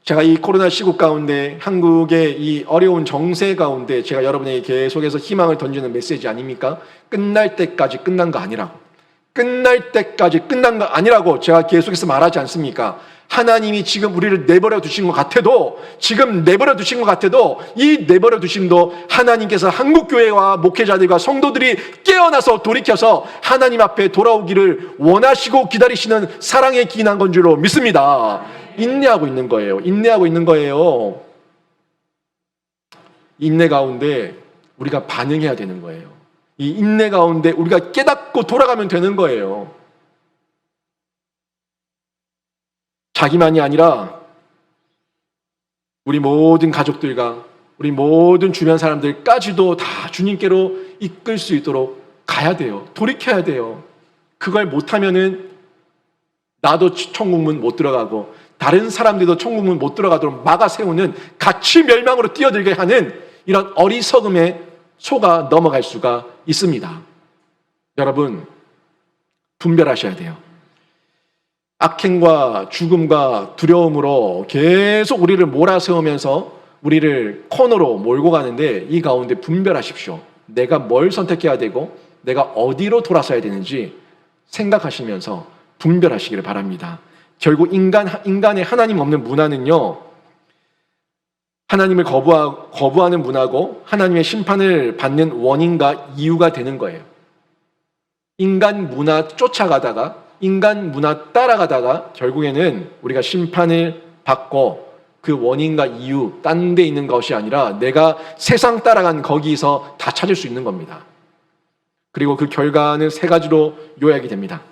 제가 이 코로나 시국 가운데 한국의 이 어려운 정세 가운데 제가 여러분에게 계속해서 희망을 던지는 메시지 아닙니까? 끝날 때까지 끝난 거 아니라고. 끝날 때까지 끝난 거 아니라고 제가 계속해서 말하지 않습니까? 하나님이 지금 우리를 내버려 두신 것 같아도 지금 내버려 두신 것 같아도 이 내버려 두심도 하나님께서 한국교회와 목회자들과 성도들이 깨어나서 돌이켜서 하나님 앞에 돌아오기를 원하시고 기다리시는 사랑에 기인한 건 줄로 믿습니다. 인내하고 있는 거예요. 인내하고 있는 거예요. 인내 가운데 우리가 반응해야 되는 거예요. 이 인내 가운데 우리가 깨닫고 돌아가면 되는 거예요. 자기만이 아니라 우리 모든 가족들과 우리 모든 주변 사람들까지도 다 주님께로 이끌 수 있도록 가야 돼요. 돌이켜야 돼요. 그걸 못하면은 나도 천국문 못 들어가고 다른 사람들도 천국문 못 들어가도록 막아 세우는 같이 멸망으로 뛰어들게 하는 이런 어리석음에 속아 넘어갈 수가 있습니다. 여러분, 분별하셔야 돼요. 악행과 죽음과 두려움으로 계속 우리를 몰아세우면서 우리를 코너로 몰고 가는데 이 가운데 분별하십시오. 내가 뭘 선택해야 되고 내가 어디로 돌아서야 되는지 생각하시면서 분별하시기를 바랍니다. 결국 인간의 하나님 없는 문화는요, 하나님을 거부하는 문화고 하나님의 심판을 받는 원인과 이유가 되는 거예요. 인간 문화 쫓아가다가 인간 문화 따라가다가 결국에는 우리가 심판을 받고 그 원인과 이유 딴 데 있는 것이 아니라 내가 세상 따라간 거기서 다 찾을 수 있는 겁니다. 그리고 그 결과는 세 가지로 요약이 됩니다.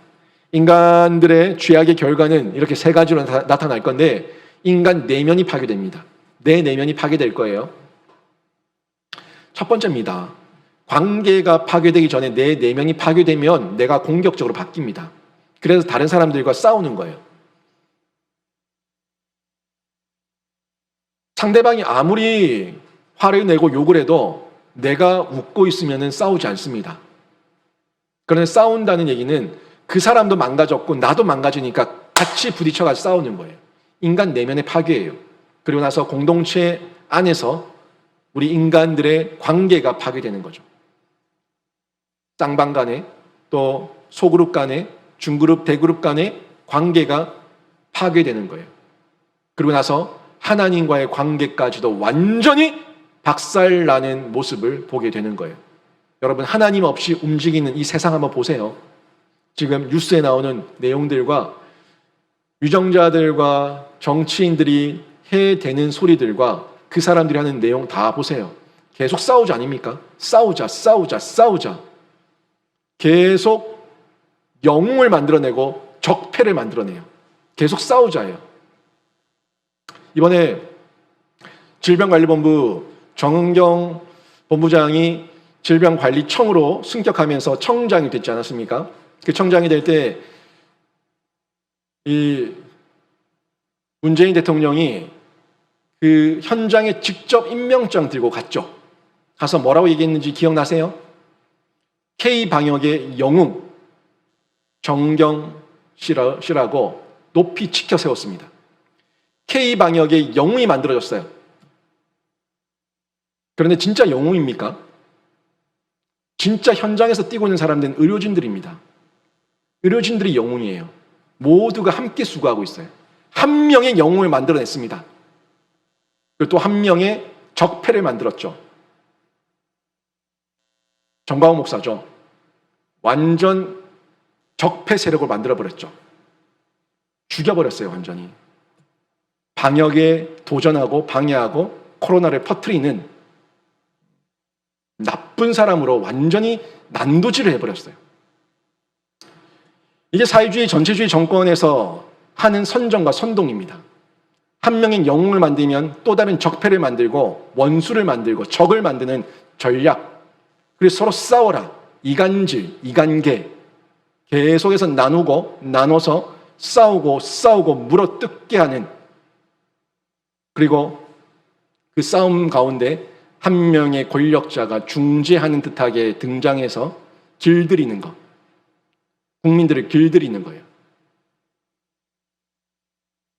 인간들의 죄악의 결과는 이렇게 세 가지로 나타날 건데 인간 내면이 파괴됩니다. 내 내면이 파괴될 거예요. 첫 번째입니다. 관계가 파괴되기 전에 내 내면이 파괴되면 내가 공격적으로 바뀝니다. 그래서 다른 사람들과 싸우는 거예요. 상대방이 아무리 화를 내고 욕을 해도 내가 웃고 있으면 싸우지 않습니다. 그런데 싸운다는 얘기는 그 사람도 망가졌고 나도 망가지니까 같이 부딪혀가지고 싸우는 거예요. 인간 내면의 파괴예요. 그리고 나서 공동체 안에서 우리 인간들의 관계가 파괴되는 거죠. 쌍방 간에 또 소그룹 간에 중그룹, 대그룹 간의 관계가 파괴되는 거예요. 그리고 나서 하나님과의 관계까지도 완전히 박살나는 모습을 보게 되는 거예요. 여러분, 하나님 없이 움직이는 이 세상 한번 보세요. 지금 뉴스에 나오는 내용들과 유정자들과 정치인들이 해대는 소리들과 그 사람들이 하는 내용 다 보세요. 계속 싸우자 아닙니까? 싸우자. 계속 영웅을 만들어내고 적폐를 만들어내요. 계속 싸우자예요. 이번에 질병관리본부 정은경 본부장이 질병관리청으로 승격하면서 청장이 됐지 않았습니까? 그 청장이 될 때 이 문재인 대통령이 그 현장에 직접 임명장 들고 갔죠. 가서 뭐라고 얘기했는지 기억나세요? K방역의 영웅 정경 씨라고 높이 치켜 세웠습니다. K방역의 영웅이 만들어졌어요. 그런데 진짜 영웅입니까? 진짜 현장에서 뛰고 있는 사람들은 의료진들입니다. 의료진들이 영웅이에요. 모두가 함께 수고하고 있어요. 한 명의 영웅을 만들어냈습니다. 그리고 또 한 명의 적폐를 만들었죠. 정광훈 목사죠. 완전 적폐 세력을 만들어버렸죠. 죽여버렸어요, 완전히. 방역에 도전하고 방해하고 코로나를 퍼뜨리는 나쁜 사람으로 완전히 난도질을 해버렸어요. 이게 사회주의 전체주의 정권에서 하는 선정과 선동입니다. 한 명의 영웅을 만들면 또 다른 적폐를 만들고 원수를 만들고 적을 만드는 전략. 그래서 서로 싸워라. 이간질, 이간계. 계속해서 나누고 나눠서 싸우고 물어뜯게 하는, 그리고 그 싸움 가운데 한 명의 권력자가 중재하는 듯하게 등장해서 길들이는 것. 국민들을 길들이는 거예요.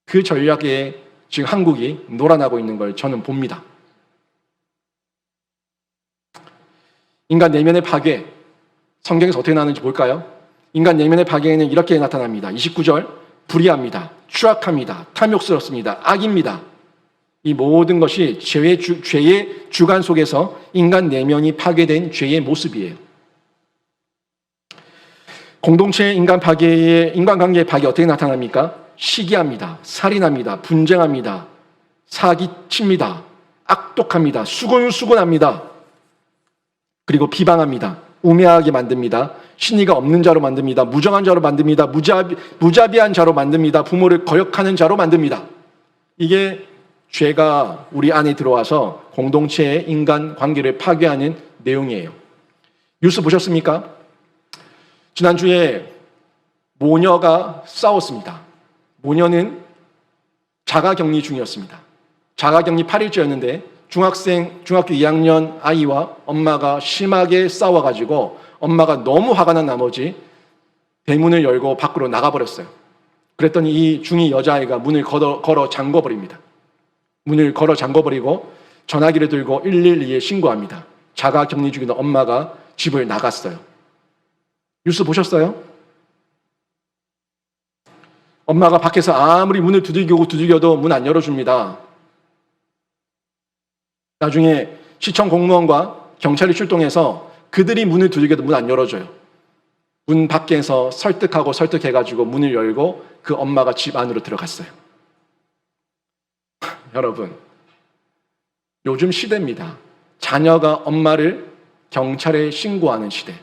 그 전략에 지금 한국이 놀아나고 있는 걸 저는 봅니다. 인간 내면의 파괴, 성경에서 어떻게 나오는지 볼까요? 인간 내면의 파괴는 이렇게 나타납니다. 29절, 불의합니다. 추악합니다. 탐욕스럽습니다. 악입니다. 이 모든 것이 죄의 주관 속에서 인간 내면이 파괴된 죄의 모습이에요. 공동체의 인간관계의 파괴 어떻게 나타납니까? 시기합니다. 살인합니다. 분쟁합니다. 사기칩니다. 악독합니다. 수군수군합니다. 그리고 비방합니다. 우매하게 만듭니다. 신의가 없는 자로 만듭니다. 무정한 자로 만듭니다. 무자비한 자로 만듭니다. 부모를 거역하는 자로 만듭니다. 이게 죄가 우리 안에 들어와서 공동체의 인간관계를 파괴하는 내용이에요. 뉴스 보셨습니까? 지난주에 모녀가 싸웠습니다. 모녀는 자가격리 중이었습니다. 자가격리 8일째였는데 중학교 2학년 아이와 엄마가 심하게 싸워가지고 엄마가 너무 화가 난 나머지 대문을 열고 밖으로 나가버렸어요. 그랬더니 이 중2 여자아이가 문을 걸어 잠궈버립니다. 문을 걸어 잠궈버리고 전화기를 들고 112에 신고합니다. 자가격리 중인 엄마가 집을 나갔어요. 뉴스 보셨어요? 엄마가 밖에서 아무리 문을 두들겨도 문 안 열어줍니다. 나중에 시청 공무원과 경찰이 출동해서 그들이 문을 두들겨도 문 안 열어줘요. 문 밖에서 설득해가지고 문을 열고 그 엄마가 집 안으로 들어갔어요. 여러분, 요즘 시대입니다. 자녀가 엄마를 경찰에 신고하는 시대.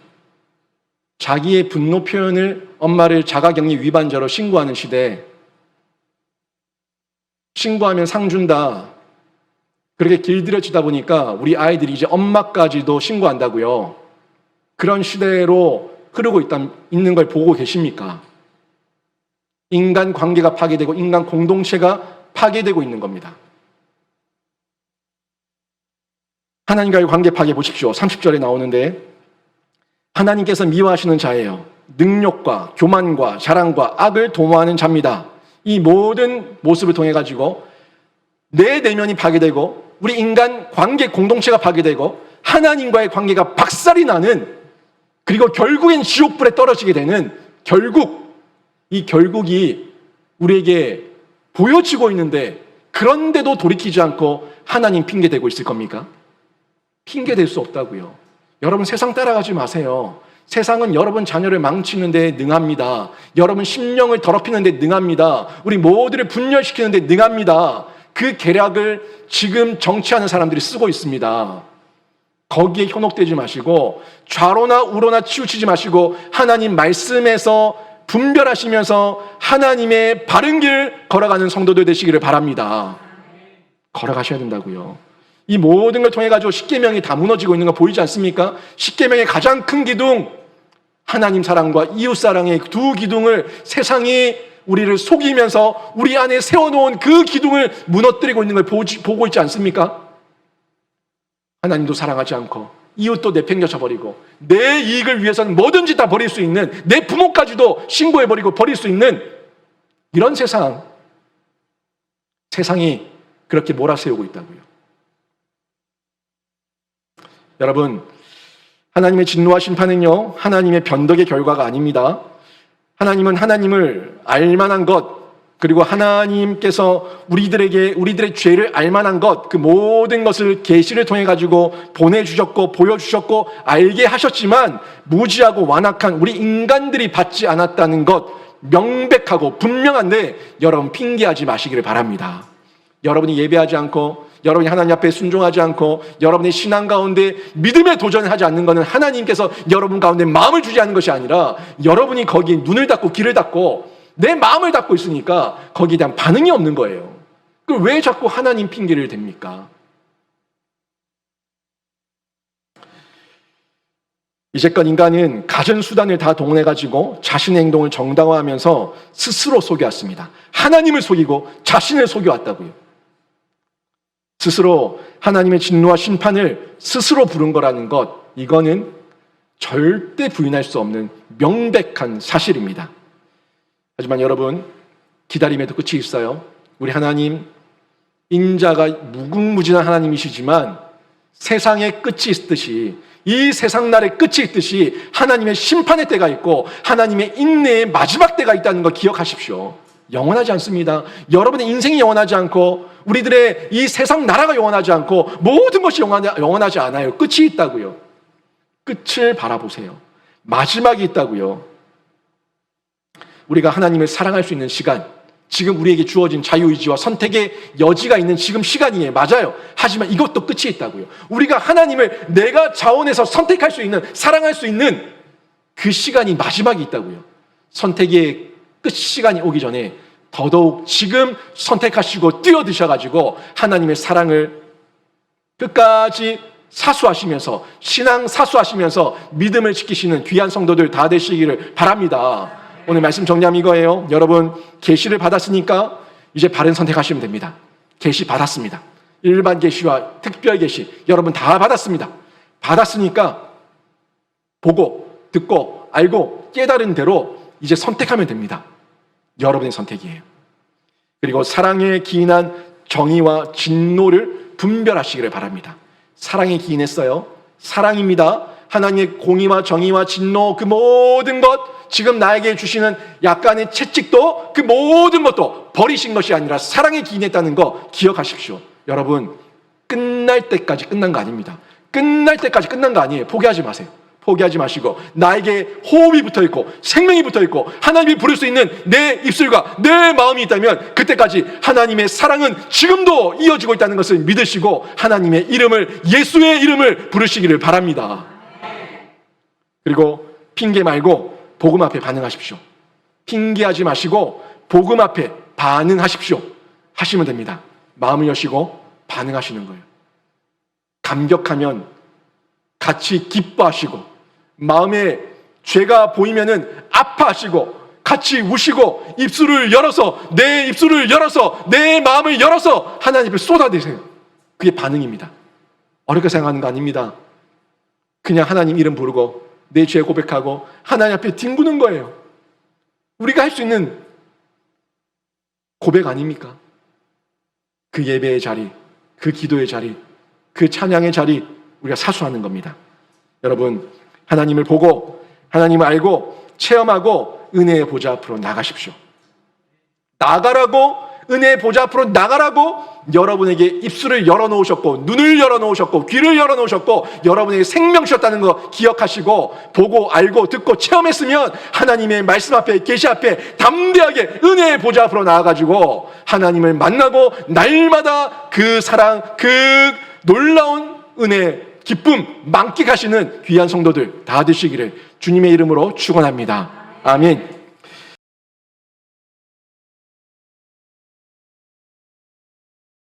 자기의 분노 표현을 엄마를 자가격리 위반자로 신고하는 시대. 신고하면 상 준다. 그렇게 길들여지다 보니까 우리 아이들이 이제 엄마까지도 신고한다고요. 그런 시대로 흐르고 있는 걸 보고 계십니까? 인간 관계가 파괴되고 인간 공동체가 파괴되고 있는 겁니다. 하나님과의 관계 파괴 보십시오. 30절에 나오는데 하나님께서 미워하시는 자예요. 능력과 교만과 자랑과 악을 도모하는 자입니다. 이 모든 모습을 통해 가지고 내 내면이 파괴되고 우리 인간 관계 공동체가 파괴되고 하나님과의 관계가 박살이 나는, 그리고 결국엔 지옥불에 떨어지게 되는 이 결국이 우리에게 보여지고 있는데, 그런데도 돌이키지 않고 하나님 핑계대고 있을 겁니까? 핑계댈 수 없다고요. 여러분, 세상 따라가지 마세요. 세상은 여러분 자녀를 망치는 데 능합니다. 여러분 심령을 더럽히는 데 능합니다. 우리 모두를 분열시키는 데 능합니다. 그 계략을 지금 정치하는 사람들이 쓰고 있습니다. 거기에 현혹되지 마시고 좌로나 우로나 치우치지 마시고 하나님 말씀에서 분별하시면서 하나님의 바른 길 걸어가는 성도들 되시기를 바랍니다. 걸어가셔야 된다고요. 이 모든 걸 통해 가지고 십계명이 다 무너지고 있는 거 보이지 않습니까? 십계명의 가장 큰 기둥, 하나님 사랑과 이웃 사랑의 두 기둥을 세상이 우리를 속이면서 우리 안에 세워놓은 그 기둥을 무너뜨리고 있는 걸 보고 있지 않습니까? 하나님도 사랑하지 않고 이웃도 내팽겨쳐 버리고 내 이익을 위해서는 뭐든지 다 버릴 수 있는, 내 부모까지도 신고해버리고 버릴 수 있는 이런 세상이 그렇게 몰아세우고 있다고요. 여러분, 하나님의 진노와 심판은요, 하나님의 변덕의 결과가 아닙니다. 하나님은 하나님을 알만한 것, 그리고 하나님께서 우리들의 죄를 알만한 것, 그 모든 것을 계시를 통해 가지고 보내주셨고 보여주셨고 알게 하셨지만 무지하고 완악한 우리 인간들이 받지 않았다는 것, 명백하고 분명한데 여러분 핑계하지 마시기를 바랍니다. 여러분이 예배하지 않고, 여러분이 하나님 앞에 순종하지 않고, 여러분의 신앙 가운데 믿음에 도전하지 않는 것은 하나님께서 여러분 가운데 마음을 주지 않는 것이 아니라 여러분이 거기에 눈을 닫고 귀를 닫고 내 마음을 닫고 있으니까 거기에 대한 반응이 없는 거예요. 그럼 왜 자꾸 하나님 핑계를 댑니까? 이제껏 인간은 갖은 수단을 다 동원해가지고 자신의 행동을 정당화하면서 스스로 속여왔습니다. 하나님을 속이고 자신을 속여왔다고요. 스스로 하나님의 진노와 심판을 스스로 부른 거라는 것, 이거는 절대 부인할 수 없는 명백한 사실입니다. 하지만 여러분, 기다림에도 끝이 있어요. 우리 하나님, 인자가 무궁무진한 하나님이시지만 세상의 끝이 있듯이, 이 세상 날의 끝이 있듯이 하나님의 심판의 때가 있고 하나님의 인내의 마지막 때가 있다는 걸 기억하십시오. 영원하지 않습니다. 여러분의 인생이 영원하지 않고 우리들의 이 세상 나라가 영원하지 않고 모든 것이 영원하지 않아요. 끝이 있다고요. 끝을 바라보세요. 마지막이 있다고요. 우리가 하나님을 사랑할 수 있는 시간, 지금 우리에게 주어진 자유의지와 선택의 여지가 있는 지금 시간이에요. 맞아요. 하지만 이것도 끝이 있다고요. 우리가 하나님을 내가 자원해서 선택할 수 있는, 사랑할 수 있는 그 시간이 마지막이 있다고요. 선택의 끝 시간이 오기 전에 더더욱 지금 선택하시고 뛰어드셔가지고 하나님의 사랑을 끝까지 사수하시면서, 신앙 사수하시면서 믿음을 지키시는 귀한 성도들 다 되시기를 바랍니다. 오늘 말씀 정리하면 이거예요. 여러분, 계시를 받았으니까 이제 바른 선택하시면 됩니다. 계시 받았습니다. 일반 계시와 특별 계시 여러분 다 받았습니다. 받았으니까 보고 듣고 알고 깨달은 대로 이제 선택하면 됩니다. 여러분의 선택이에요. 그리고 사랑에 기인한 정의와 진노를 분별하시기를 바랍니다. 사랑에 기인했어요. 사랑입니다. 하나님의 공의와 정의와 진노, 그 모든 것, 지금 나에게 주시는 약간의 채찍도 그 모든 것도 버리신 것이 아니라 사랑에 기인했다는 거 기억하십시오. 여러분, 끝날 때까지 끝난 거 아닙니다. 끝날 때까지 끝난 거 아니에요. 포기하지 마세요. 포기하지 마시고 나에게 호흡이 붙어있고 생명이 붙어있고 하나님이 부를 수 있는 내 입술과 내 마음이 있다면 그때까지 하나님의 사랑은 지금도 이어지고 있다는 것을 믿으시고 하나님의 이름을, 예수의 이름을 부르시기를 바랍니다. 그리고 핑계 말고 복음 앞에 반응하십시오. 핑계하지 마시고 복음 앞에 반응하십시오. 하시면 됩니다. 마음을 여시고 반응하시는 거예요. 감격하면 같이 기뻐하시고, 마음에 죄가 보이면은 아파하시고 같이 우시고 입술을 열어서, 내 입술을 열어서 내 마음을 열어서 하나님 앞에 쏟아내세요. 그게 반응입니다. 어렵게 생각하는 거 아닙니다. 그냥 하나님 이름 부르고 내 죄 고백하고 하나님 앞에 뒹구는 거예요. 우리가 할 수 있는 고백 아닙니까? 그 예배의 자리, 그 기도의 자리, 그 찬양의 자리 우리가 사수하는 겁니다. 여러분, 하나님을 보고 하나님을 알고 체험하고 은혜의 보좌 앞으로 나가십시오. 나가라고, 은혜의 보좌 앞으로 나가라고 여러분에게 입술을 열어놓으셨고 눈을 열어놓으셨고 귀를 열어놓으셨고 여러분에게 생명 주셨다는 거 기억하시고 보고 알고 듣고 체험했으면 하나님의 말씀 앞에, 계시 앞에 담대하게 은혜의 보좌 앞으로 나와가지고 하나님을 만나고 날마다 그 사랑, 그 놀라운 은혜, 기쁨 만끽하시는 귀한 성도들 다 되시기를 주님의 이름으로 축원합니다. 아멘.